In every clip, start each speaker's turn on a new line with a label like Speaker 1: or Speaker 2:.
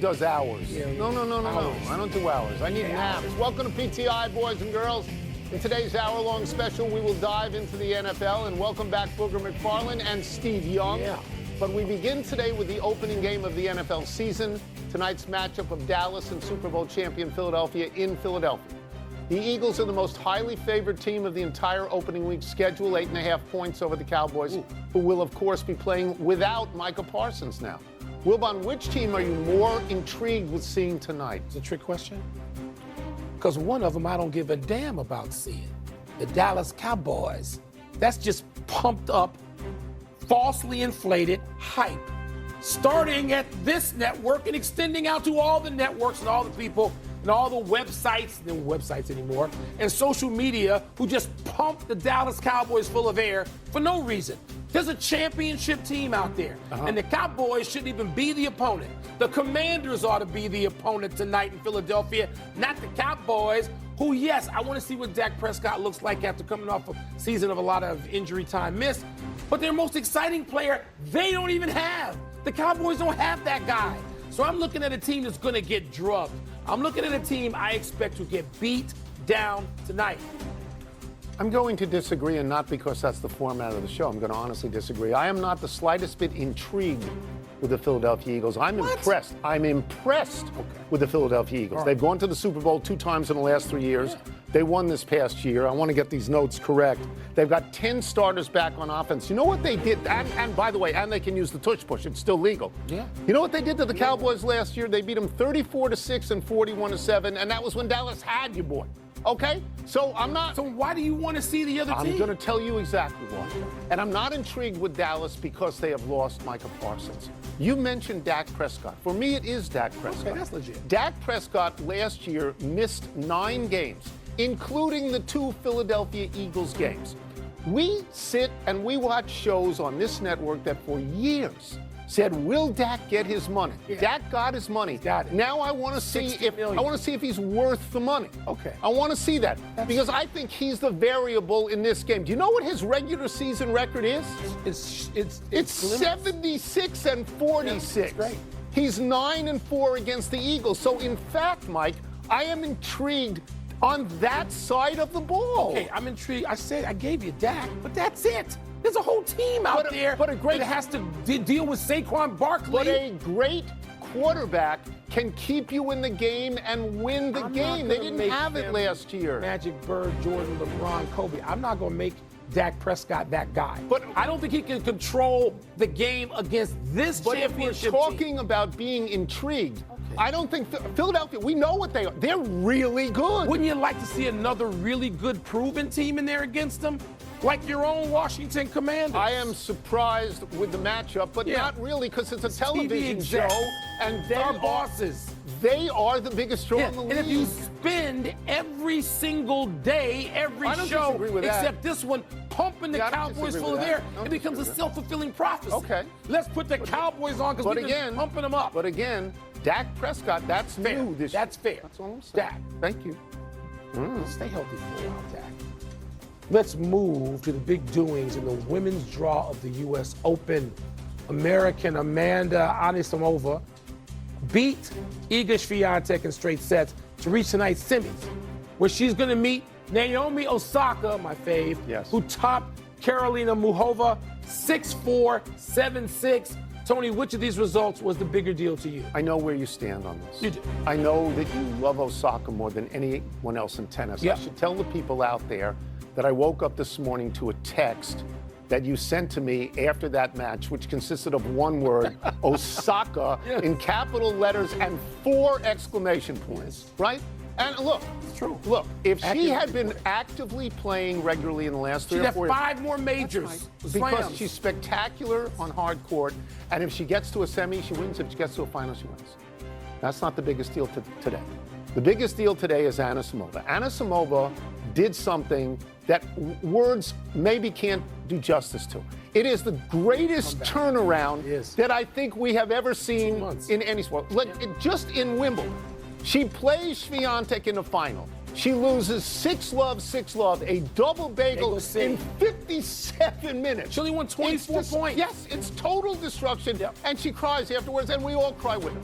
Speaker 1: does hours.
Speaker 2: Yeah,
Speaker 1: No. I don't do hours. I need naps. Welcome to PTI, boys and girls. In today's hour-long special, we will dive into the NFL, and welcome back Booger McFarland and Steve Young.
Speaker 2: Yeah.
Speaker 1: But we begin today with the opening game of the NFL season, tonight's matchup of Dallas and Super Bowl champion Philadelphia in Philadelphia. The Eagles are the most highly favored team of the entire opening week schedule, 8.5 points over the Cowboys, who will, of course, be playing without Micah Parsons now. Wilbon, which team are you more intrigued with seeing tonight?
Speaker 2: It's a trick question. Because one of them I don't give a damn about seeing. The Dallas Cowboys. That's just pumped up, falsely inflated hype. Starting at this network and extending out to all the networks and all the people and all the websites, no websites anymore, and social media who just pump the Dallas Cowboys full of air for no reason. There's a championship team out there, and the Cowboys shouldn't even be the opponent. The Commanders ought to be the opponent tonight in Philadelphia, not the Cowboys, who, yes, I want to see what Dak Prescott looks like after coming off a season of a lot of injury time missed. But their most exciting player, they don't even have. The Cowboys don't have that guy. So I'm looking at a team that's going to get drugged. I'm looking at a team I expect to get beat down tonight.
Speaker 1: I'm going to disagree, and not because that's the format of the show. I'm going to honestly disagree. I am not the slightest bit intrigued with the Philadelphia Eagles. I'm impressed. I'm impressed with the Philadelphia Eagles. Right. They've gone to the Super Bowl 2 times in the last 3 years. Yeah. They won this past year. I want to get these notes correct. They've got 10 starters back on offense. You know what they did? And by the way, and they can use the tush push. It's still legal.
Speaker 2: Yeah.
Speaker 1: You know what they did to the Cowboys last year? They beat them 34-6 and 41-7, and that was when Dallas had you, boy. Okay? So I'm not.
Speaker 2: So why do you want to see the other team?
Speaker 1: I'm going to tell you exactly why. And I'm not intrigued with Dallas because they have lost Micah Parsons. You mentioned Dak Prescott. For me, it is Dak Prescott.
Speaker 2: Okay, that's legit.
Speaker 1: Dak Prescott last year missed 9 games, including the 2 Philadelphia Eagles games. We sit and we watch shows on this network that for years said, will Dak get his money? Yeah. Dak got his money.
Speaker 2: Got it.
Speaker 1: Now I want to see if he's worth the money.
Speaker 2: Okay.
Speaker 1: I want to see that because I think he's the variable in this game. Do you know what his regular season record is? It's 76 and 46.
Speaker 2: Yeah, great.
Speaker 1: He's 9-4 against the Eagles. So in fact, Mike, I am intrigued on that side of the ball.
Speaker 2: Okay, I'm intrigued. I said I gave you Dak, but that's it. There's a whole team out there that has to deal with Saquon Barkley.
Speaker 1: But a great quarterback can keep you in the game and win the game. They didn't have it last year.
Speaker 2: Magic, Bird, Jordan, LeBron, Kobe. I'm not going to make Dak Prescott that guy. But I don't think he can control the game against this championship
Speaker 1: team. But if we're talking about being intrigued, I don't think Philadelphia, we know what they are. They're really good.
Speaker 2: Wouldn't you like to see another really good proven team in there against them? Like your own Washington Commanders.
Speaker 1: I am surprised with the matchup, but not really because it's a television show.
Speaker 2: And they're bosses.
Speaker 1: They are the biggest show in the league.
Speaker 2: And if you spend every single day, every show, except this one, pumping the Cowboys full of air, it becomes a self-fulfilling prophecy.
Speaker 1: Okay.
Speaker 2: Let's put the Cowboys on because we've been pumping them up.
Speaker 1: But again, Dak Prescott, that's
Speaker 2: fair.
Speaker 1: New this year.
Speaker 2: That's fair.
Speaker 1: That's all I'm saying.
Speaker 2: Dak.
Speaker 1: Thank you.
Speaker 2: Stay healthy for a while, Dak. Let's move to the big doings in the women's draw of the U.S. Open. American Amanda Anisimova beat Iga Swiatek in straight sets to reach tonight's semis, where she's going to meet Naomi Osaka, my fave, who topped Karolina Muchova 6-4, 7-6. Tony, which of these results was the bigger deal to you?
Speaker 1: I know where you stand on this.
Speaker 2: You do.
Speaker 1: I know that you love Osaka more than anyone else in tennis.
Speaker 2: Yep.
Speaker 1: I should tell the people out there that I woke up this morning to a text that you sent to me after that match, which consisted of one word, Osaka, in capital letters and 4 exclamation points, right? And look,
Speaker 2: it's true.
Speaker 1: Look, if she had been actively playing regularly in the last 3 or 4 years,
Speaker 2: 5 more majors.
Speaker 1: Because she's spectacular on hard court, and if she gets to a semi, she wins. If she gets to a final, she wins. That's not the biggest deal today. The biggest deal today is Anisimova. Anisimova did something that words maybe can't do justice to. It is the greatest turnaround that I think we have ever seen in any sport. Just in Wimbledon, she plays Swiatek in the final. She loses 6-love, a double bagel in 57 minutes.
Speaker 2: She only won 24 points.
Speaker 1: Yes, it's total destruction. And she cries afterwards, and we all cry with her.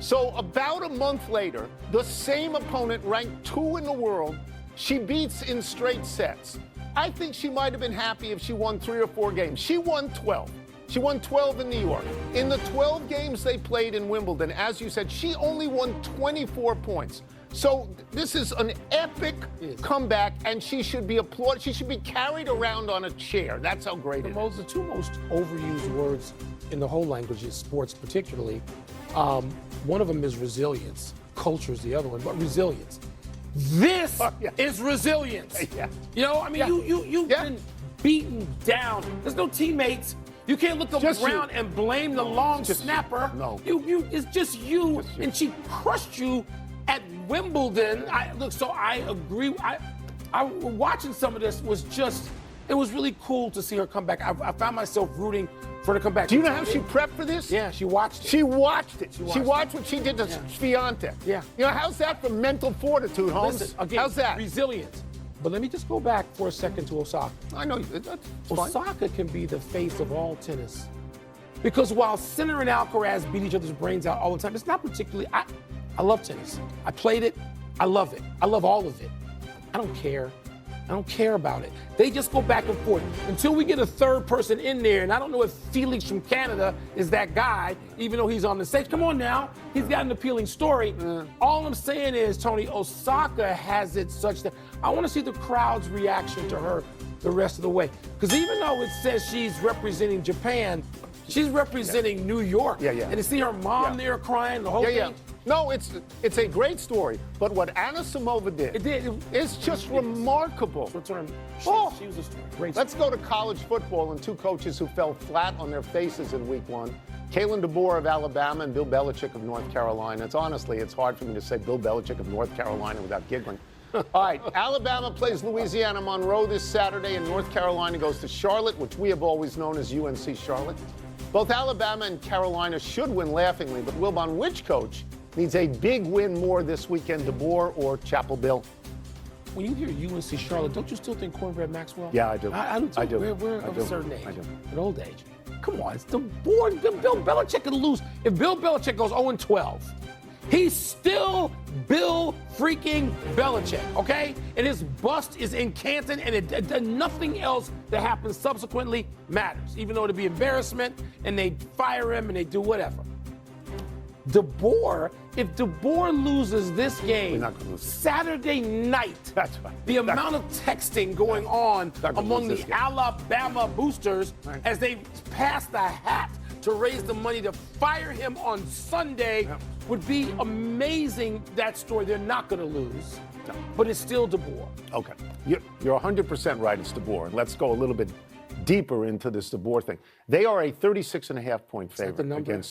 Speaker 1: So about a month later, the same opponent ranked 2 in the world, she beats in straight sets. I think she might have been happy if she won 3 or 4 games. She won 12. She won 12 in New York. In the 12 games they played in Wimbledon, as you said, she only won 24 points. So this is an epic comeback, and she should be applauded. She should be carried around on a chair. That's how great it is.
Speaker 2: The 2 most overused words in the whole language is sports, particularly. One of them is resilience. Culture is the other one, but resilience. This is resilience.
Speaker 1: Yeah.
Speaker 2: You know, I mean, you've been beaten down. There's no teammates. You can't look around and blame the long snapper.
Speaker 1: No.
Speaker 2: It's just you. And she crushed you at Wimbledon. So I agree. I watching some of this was just, it was really cool to see her come back. I found myself rooting for her to come back.
Speaker 1: Do you know how she prepped for this?
Speaker 2: Yeah, she watched it.
Speaker 1: She watched it. She watched what she did to Swiatek.
Speaker 2: Yeah.
Speaker 1: You know, how's that for mental fortitude, Holmes?
Speaker 2: Listen, again,
Speaker 1: how's that?
Speaker 2: Resilience. But let me just go back for a second to Osaka.
Speaker 1: I know, that's fine.
Speaker 2: Osaka can be the face of all tennis. Because while Sinner and Alcaraz beat each other's brains out all the time, it's not particularly, I love tennis. I played it. I love it. I love all of it. I don't care. I don't care about it. They just go back and forth until we get a third person in there. And I don't know if Felix from Canada is that guy, even though he's on the stage. Come on now. He's got an appealing story. All I'm saying is, Tony, Osaka has it such that I want to see the crowd's reaction to her the rest of the way. Because even though it says she's representing Japan, she's representing New York. And to see her mom there crying, the whole thing.
Speaker 1: No, it's a great story, but what Anna Samova did, it's just remarkable.
Speaker 2: She was a great.
Speaker 1: Let's go to college football and 2 coaches who fell flat on their faces in week 1. Kalen DeBoer of Alabama and Bill Belichick of North Carolina. It's hard for me to say Bill Belichick of North Carolina without giggling. All right, Alabama plays Louisiana Monroe this Saturday, and North Carolina goes to Charlotte, which we have always known as UNC Charlotte. Both Alabama and Carolina should win laughingly, but Wilbon, which coach needs a big win more this weekend, DeBoer or Chapel Bill?
Speaker 2: When you hear UNC Charlotte, don't you still think Cornbread Maxwell?
Speaker 1: Yeah, I do.
Speaker 2: I do. We're of a certain age. An old age. Come on, it's DeBoer. Bill Belichick can lose. If Bill Belichick goes 0-12, he's still Bill freaking Belichick, okay? And his bust is in Canton, and nothing else that happens subsequently matters, even though it'd be embarrassment, and they fire him, and they do whatever. DeBoer, if DeBoer loses this game Saturday night, the amount of texting going on among the Alabama boosters as they pass the hat to raise the money to fire him on Sunday would be amazing. That story, they're not going to lose, but it's still DeBoer.
Speaker 1: Okay, you're 100% right, it's DeBoer. And let's go a little bit deeper into this DeBoer thing. They are a 36.5 point favorite against